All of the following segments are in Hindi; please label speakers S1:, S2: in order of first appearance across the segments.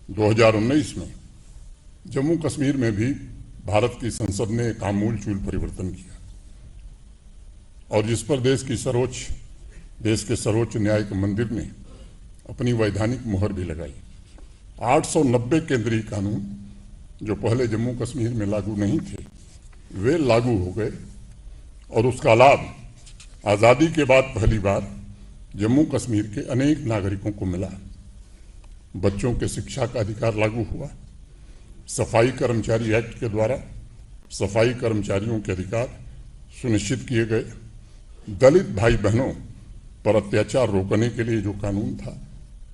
S1: 2019 में जम्मू कश्मीर में भी भारत की संसद ने एक आमूलचूल परिवर्तन किया और जिस पर देश के सर्वोच्च न्यायिक मंदिर ने अपनी वैधानिक मुहर भी लगाई। 890 केंद्रीय कानून जो पहले जम्मू कश्मीर में लागू नहीं थे वे लागू हो गए और उसका लाभ आज़ादी के बाद पहली बार जम्मू कश्मीर के अनेक नागरिकों को मिला। बच्चों के शिक्षा का अधिकार लागू हुआ। सफाई कर्मचारी एक्ट के द्वारा सफाई कर्मचारियों के अधिकार सुनिश्चित किए गए। दलित भाई बहनों पर अत्याचार रोकने के लिए जो कानून था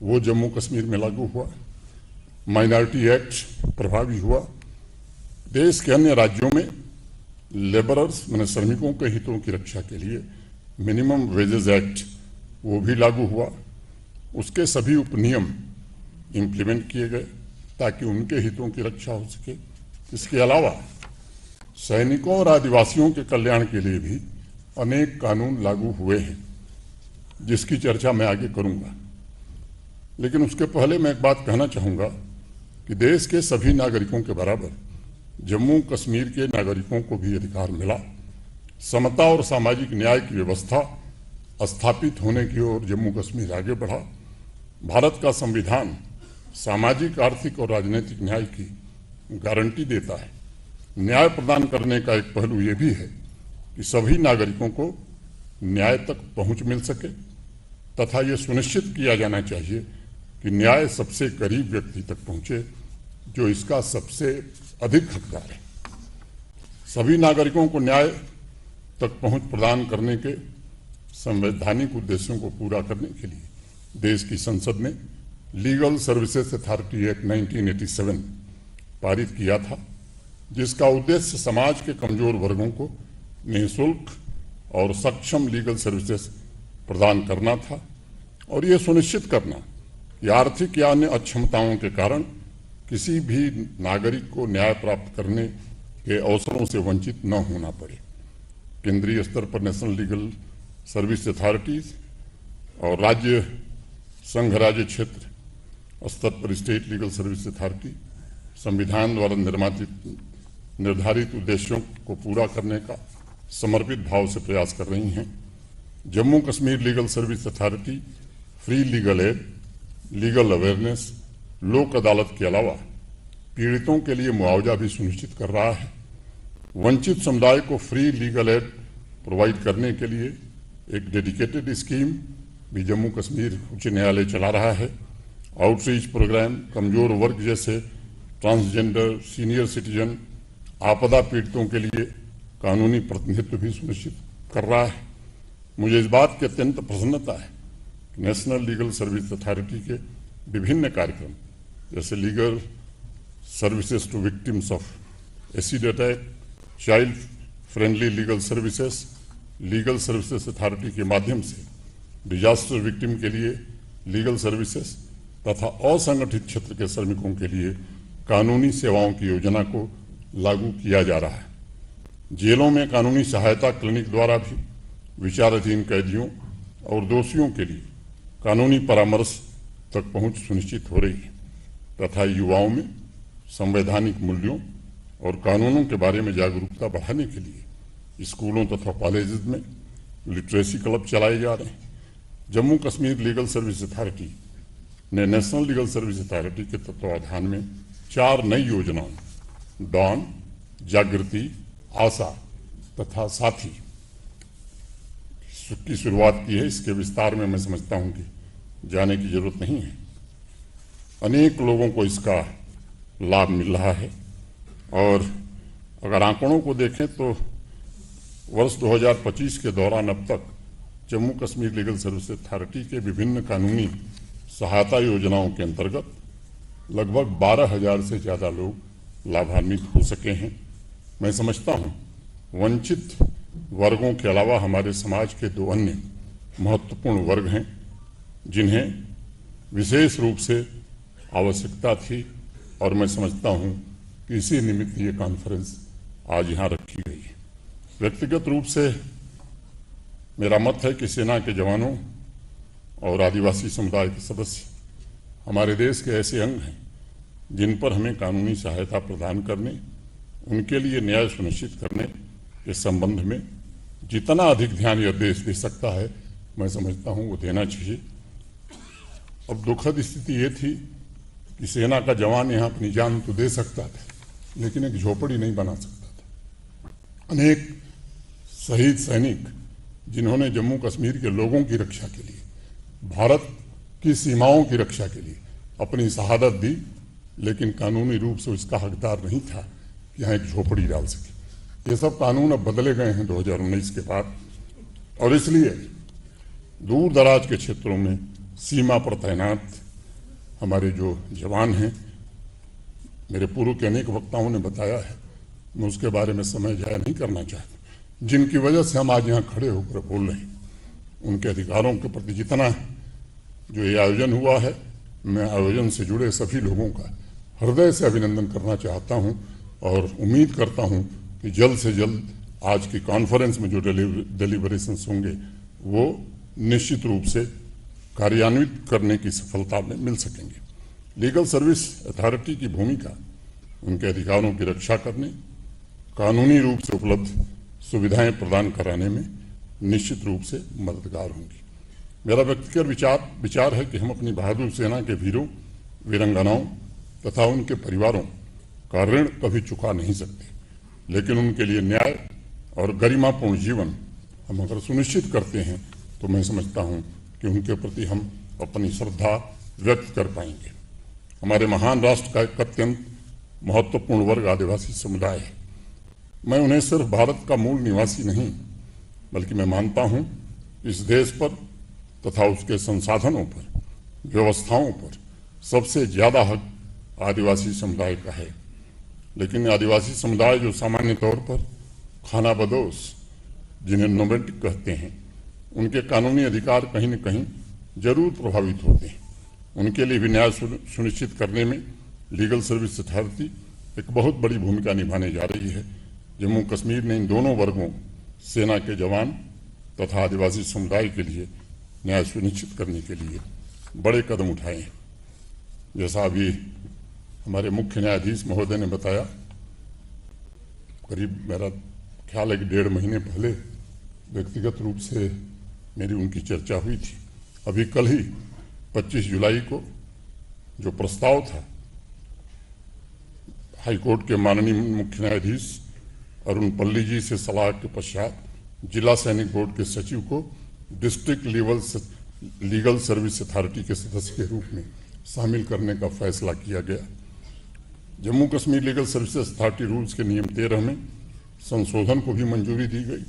S1: वो जम्मू कश्मीर में लागू हुआ। माइनॉरिटी एक्ट प्रभावी हुआ। देश के अन्य राज्यों में लेबरर्स माने श्रमिकों के हितों की रक्षा के लिए मिनिमम वेजेस एक्ट वो भी लागू हुआ। उसके सभी उपनियम इम्प्लीमेंट किए गए ताकि उनके हितों की रक्षा हो सके। इसके अलावा सैनिकों और आदिवासियों के कल्याण के लिए भी अनेक कानून लागू हुए हैं जिसकी चर्चा मैं आगे करूंगा। लेकिन उसके पहले मैं एक बात कहना चाहूंगा कि देश के सभी नागरिकों के बराबर जम्मू कश्मीर के नागरिकों को भी अधिकार मिला। समता और सामाजिक न्याय की व्यवस्था स्थापित होने की ओर जम्मू कश्मीर आगे बढ़ा। भारत का संविधान सामाजिक, आर्थिक और राजनीतिक न्याय की गारंटी देता है। न्याय प्रदान करने का एक पहलू यह भी है कि सभी नागरिकों को न्याय तक पहुंच मिल सके तथा यह सुनिश्चित किया जाना चाहिए कि न्याय सबसे करीब व्यक्ति तक पहुंचे जो इसका सबसे अधिक हकदार है। सभी नागरिकों को न्याय तक पहुंच प्रदान करने के संवैधानिक उद्देश्यों को पूरा करने के लिए देश की संसद ने लीगल सर्विसेज अथॉरिटी एक्ट 1987 पारित किया था, जिसका उद्देश्य समाज के कमजोर वर्गों को निःशुल्क और सक्षम लीगल सर्विसेज प्रदान करना था और ये सुनिश्चित करना कि आर्थिक या अन्य अक्षमताओं के कारण किसी भी नागरिक को न्याय प्राप्त करने के अवसरों से वंचित न होना पड़े। केंद्रीय स्तर पर नेशनल लीगल सर्विस अथॉरिटीज और राज्य संघ राज्य क्षेत्र स्तर पर स्टेट लीगल सर्विस अथॉरिटी संविधान द्वारा निर्धारित उद्देश्यों को पूरा करने का समर्पित भाव से प्रयास कर रही हैं। Jammu Kashmir legal service authority free legal aid, legal awareness, लोक अदालत के अलावा पीड़ितों के लिए मुआवजा भी सुनिश्चित कर रहा है। वंचित समुदाय को फ्री लीगल एड प्रोवाइड करने के लिए एक डेडिकेटेड स्कीम भी जम्मू कश्मीर उच्च न्यायालय चला रहा है। आउटरीच प्रोग्राम कमजोर वर्ग जैसे ट्रांसजेंडर, सीनियर सिटीजन, आपदा पीड़ितों के लिए कानूनी प्रतिनिधित्व भी सुनिश्चित कर रहा है। मुझे इस बात की अत्यंत प्रसन्नता है कि नेशनल लीगल सर्विस अथॉरिटी के विभिन्न कार्यक्रम जैसे legal services to victims of acid attack, child friendly legal services, legal services authority के माध्यम से डिजास्टर विक्टिम के लिए लीगल सर्विसेज तथा असंगठित क्षेत्र के श्रमिकों के लिए कानूनी सेवाओं की योजना को लागू किया जा रहा है। जेलों में कानूनी सहायता क्लिनिक द्वारा भी विचाराधीन कैदियों और दोषियों के लिए कानूनी परामर्श तक पहुंच सुनिश्चित हो रही है तथा युवाओं में संवैधानिक मूल्यों और कानूनों के बारे में जागरूकता बढ़ाने के लिए स्कूलों तथा कॉलेजेस में लिटरेसी क्लब चलाए जा रहे हैं। Jammu Kashmir legal service authority ने नेशनल लीगल सर्विस अथॉरिटी के तत्वावधान में 4 नई योजनाओं डॉन, जागृति, आशा तथा साथी की शुरुआत की है। इसके विस्तार में मैं समझता हूं कि जाने की जरूरत नहीं है। अनेक लोगों को इसका लाभ मिल रहा है और अगर आंकड़ों को देखें तो वर्ष 2025 के दौरान अब तक Jammu Kashmir legal service authority के विभिन्न कानूनी सहायता योजनाओं के अंतर्गत लगभग 12,000 से ज़्यादा लोग लाभान्वित हो सके हैं। मैं समझता हूं वंचित वर्गों के अलावा हमारे समाज के 2 अन्य महत्वपूर्ण वर्ग हैं जिन्हें विशेष रूप से आवश्यकता थी और मैं समझता हूं कि इसी निमित्त ये कॉन्फ्रेंस आज यहाँ रखी गई है। व्यक्तिगत रूप से मेरा मत है कि सेना के जवानों और आदिवासी समुदाय के सदस्य हमारे देश के ऐसे अंग हैं जिन पर हमें कानूनी सहायता प्रदान करने, उनके लिए न्याय सुनिश्चित करने के संबंध में जितना अधिक ध्यान यह देश दे सकता है, मैं समझता हूं वो देना चाहिए। अब दुखद स्थिति ये थी कि सेना का जवान यहाँ अपनी जान तो दे सकता था, लेकिन एक झोपड़ी नहीं बना सकता था। अनेक शहीद सैनिक जिन्होंने जम्मू कश्मीर के लोगों की रक्षा के लिए, भारत की सीमाओं की रक्षा के लिए अपनी शहादत दी, लेकिन कानूनी रूप से उसका हकदार नहीं था कि यहाँ एक झोपड़ी डाल सके। ये सब कानून अब बदले गए हैं 2019 के बाद, और इसलिए दूर दराज के क्षेत्रों में सीमा पर तैनात हमारे जो जवान हैं, मेरे पूर्व के अनेक वक्ताओं ने बताया है, मैं उसके बारे में समय जाया नहीं करना चाहता, जिनकी वजह से हम आज यहाँ खड़े होकर बोल रहे हैं। उनके अधिकारों के प्रति जितना जो ये आयोजन हुआ है, मैं आयोजन से जुड़े सभी लोगों का हृदय से अभिनंदन करना चाहता हूं और उम्मीद करता हूं कि जल्द से जल्द आज की कॉन्फ्रेंस में जो डिलीबरेशंस होंगे वो निश्चित रूप से कार्यान्वित करने की सफलता में मिल सकेंगे। लीगल सर्विस अथॉरिटी की भूमिका उनके अधिकारों की रक्षा करने, कानूनी रूप से उपलब्ध सुविधाएं प्रदान कराने में निश्चित रूप से मददगार होंगी। मेरा व्यक्तिगत विचार है कि हम अपनी बहादुर सेना के वीरों, वीरांगनाओं तथा उनके परिवारों का ऋण कभी चुका नहीं सकते, लेकिन उनके लिए न्याय और गरिमापूर्ण जीवन हम अगर सुनिश्चित करते हैं तो मैं समझता हूं कि उनके प्रति हम अपनी श्रद्धा व्यक्त कर पाएंगे। हमारे महान राष्ट्र का एक अत्यंत महत्वपूर्ण वर्ग आदिवासी समुदाय है। मैं उन्हें सिर्फ भारत का मूल निवासी नहीं, बल्कि मैं मानता हूं इस देश पर तथा उसके संसाधनों पर, व्यवस्थाओं पर सबसे ज्यादा हक आदिवासी समुदाय का है। लेकिन आदिवासी समुदाय जो सामान्य तौर पर खानाबदोश, जिन्हें नोमैडिक कहते हैं, उनके कानूनी अधिकार कहीं न कहीं जरूर प्रभावित होते हैं। उनके लिए भी न्याय सुनिश्चित करने में लीगल सर्विस अथॉरिटी एक बहुत बड़ी भूमिका निभाने जा रही है। जम्मू कश्मीर ने इन दोनों वर्गों, सेना के जवान तथा आदिवासी समुदाय के लिए न्याय सुनिश्चित करने के लिए बड़े कदम उठाए हैं। जैसा अभी हमारे मुख्य न्यायाधीश महोदय ने बताया, करीब मेरा ख्याल है कि 1.5 महीने पहले व्यक्तिगत रूप से मेरी उनकी चर्चा हुई थी। अभी कल ही 25 जुलाई को जो प्रस्ताव था, हाईकोर्ट के माननीय मुख्य न्यायाधीश अरुण पल्ली जी से सलाह के पश्चात जिला सैनिक बोर्ड के सचिव को डिस्ट्रिक्ट लीगल सर्विस अथॉरिटी के सदस्य के रूप में शामिल करने का फैसला किया गया। Jammu Kashmir legal services authority rules के नियम 13 में संशोधन को भी मंजूरी दी गई।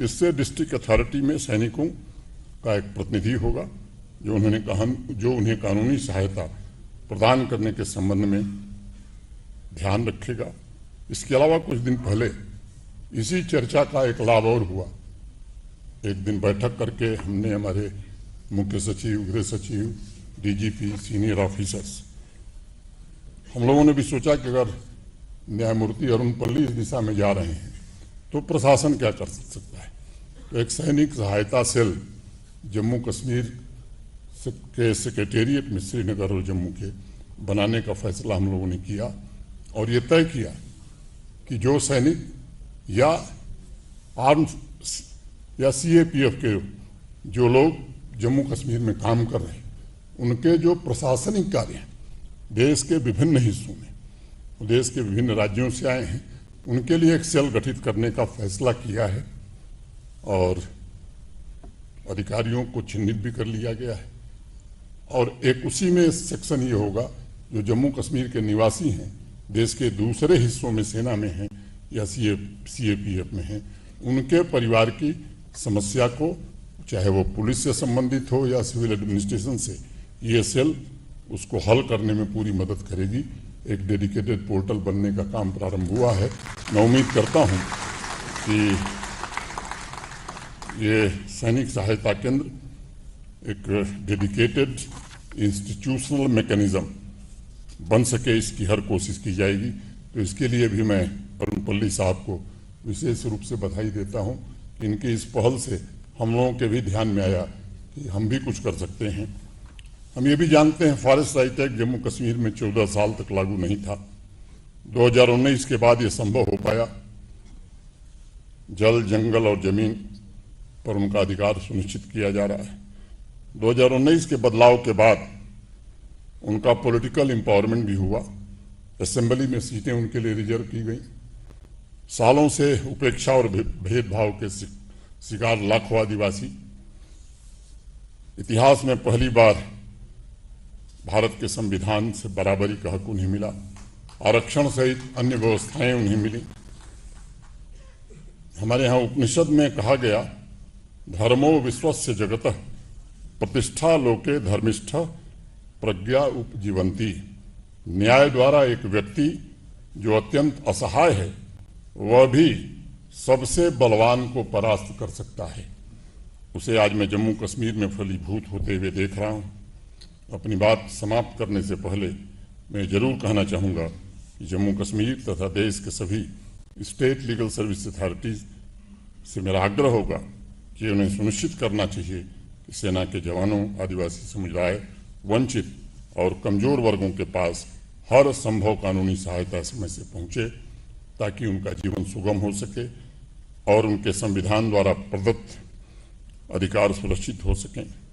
S1: इससे डिस्ट्रिक्ट अथॉरिटी में सैनिकों का एक प्रतिनिधि होगा जो उन्हें कानूनी सहायता प्रदान करने के संबंध में ध्यान रखेगा। इसके अलावा कुछ दिन पहले इसी चर्चा का एक लाभ और हुआ। एक दिन बैठक करके हमने हमारे मुख्य सचिव, गृह सचिव, डीजीपी, सीनियर ऑफिसर्स, हम लोगों ने भी सोचा कि अगर न्यायमूर्ति अरुण पल्ली इस दिशा में जा रहे हैं तो प्रशासन क्या कर सकता है। तो एक सैनिक सहायता सेल जम्मू कश्मीर के सेक्रेटेरिएट में श्रीनगर और जम्मू के बनाने का फैसला हम लोगों ने किया और ये तय किया कि जो सैनिक या आर्म्स या सीएपीएफ के जो लोग जम्मू कश्मीर में काम कर रहे हैं, उनके जो प्रशासनिक कार्य हैं देश के विभिन्न हिस्सों में, देश के विभिन्न राज्यों से आए हैं, उनके लिए एक सेल गठित करने का फैसला किया है और अधिकारियों को चिन्हित भी कर लिया गया है। और एक उसी में सेक्शन ये होगा जो जम्मू कश्मीर के निवासी हैं, देश के दूसरे हिस्सों में सेना में हैं या सीएपीएफ में हैं, उनके परिवार की समस्या को, चाहे वो पुलिस से संबंधित हो या सिविल एडमिनिस्ट्रेशन से, ये सेल उसको हल करने में पूरी मदद करेगी। एक डेडिकेटेड पोर्टल बनने का काम प्रारंभ हुआ है। मैं उम्मीद करता हूं कि ये सैनिक सहायता केंद्र एक डेडिकेटेड इंस्टीट्यूशनल मैकेनिज्म बन सके, इसकी हर कोशिश की जाएगी। तो इसके लिए भी मैं अरुण पल्ली साहब को विशेष रूप से बधाई देता हूं कि इनकी इस पहल से हम लोगों के भी ध्यान में आया कि हम भी कुछ कर सकते हैं। हम ये भी जानते हैं forest right act Jammu Kashmir में 14 साल तक लागू नहीं था। 2019 के बाद ये संभव हो पाया। जल, जंगल और जमीन पर उनका अधिकार सुनिश्चित किया जा रहा है। 2019 के बदलाव के बाद उनका पॉलिटिकल एम्पावरमेंट भी हुआ। असेंबली में सीटें उनके लिए रिजर्व की गई। सालों से उपेक्षा और भेदभाव के शिकार लाखों आदिवासी, इतिहास में पहली बार भारत के संविधान से बराबरी का हक उन्हें मिला। आरक्षण सहित अन्य व्यवस्थाएं उन्हें मिली। हमारे यहाँ उपनिषद में कहा गया, धर्मो विश्वस्य जगतः प्रतिष्ठा लोके धर्मिष्ठ प्रज्ञा उपजीवंती। न्याय द्वारा एक व्यक्ति जो अत्यंत असहाय है वह भी सबसे बलवान को परास्त कर सकता है। उसे आज मैं जम्मू कश्मीर में फलीभूत होते हुए देख रहा हूं। अपनी बात समाप्त करने से पहले मैं जरूर कहना चाहूंगा कि जम्मू कश्मीर तथा देश के सभी स्टेट लीगल सर्विस अथॉरिटीज से मेरा आग्रह होगा कि उन्हें सुनिश्चित करना चाहिए कि सेना के जवानों, आदिवासी समुदाय, वंचित और कमजोर वर्गों के पास हर संभव कानूनी सहायता समय से पहुंचे, ताकि उनका जीवन सुगम हो सके और उनके संविधान द्वारा प्रदत्त अधिकार सुरक्षित हो सकें।